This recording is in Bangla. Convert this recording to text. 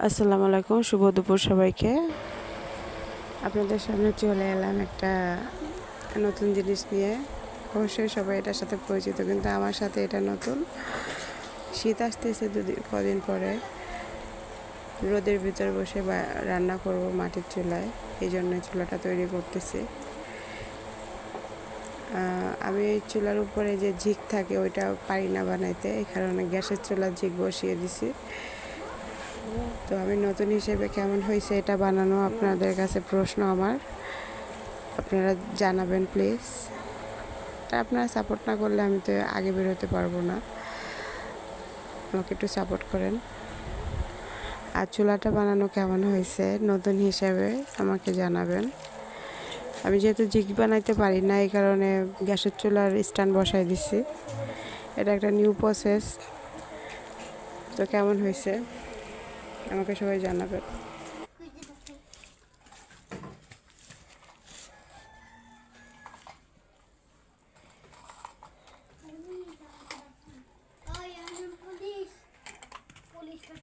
আসসালামু আলাইকুম, শুভ দুপুর সবাইকে। আপনাদের সামনে চলে এলাম একটা নতুন জিনিস নিয়ে। অবশ্যই সবাই এটার সাথে পরিচিত, কিন্তু আমার সাথে এটা নতুন। শীত আসতেছে কদিন পরে, রোদের ভিতর বসে রান্না করব মাটির চুলায়, এই জন্য চুলাটা তৈরি করতেছি। আমি এই চুলার উপরে যে ঝিক থাকে ওইটা পারি না বানাইতে, এই কারণে গ্যাসের চুলার ঝিক বসিয়ে দিছি। তো আমি নতুন হিসেবে কেমন হয়েছে এটা বানানো আপনাদের কাছে প্রশ্ন আমার, আপনারা জানাবেন প্লিজ। আপনারা সাপোর্ট না করলে আমি তো আগে বেরোতে পারবো না, আমাকে একটু সাপোর্ট করেন। আর চুলাটা বানানো কেমন হয়েছে নতুন হিসেবে আমাকে জানাবেন। আমি যেহেতু জিগ বানাইতে পারি না, এই কারণে গ্যাসের চুলার স্ট্যান্ড বসাই দিছি। এটা একটা নিউ প্রসেস, তো কেমন হয়েছে আমাকে সবাই জানাবেন।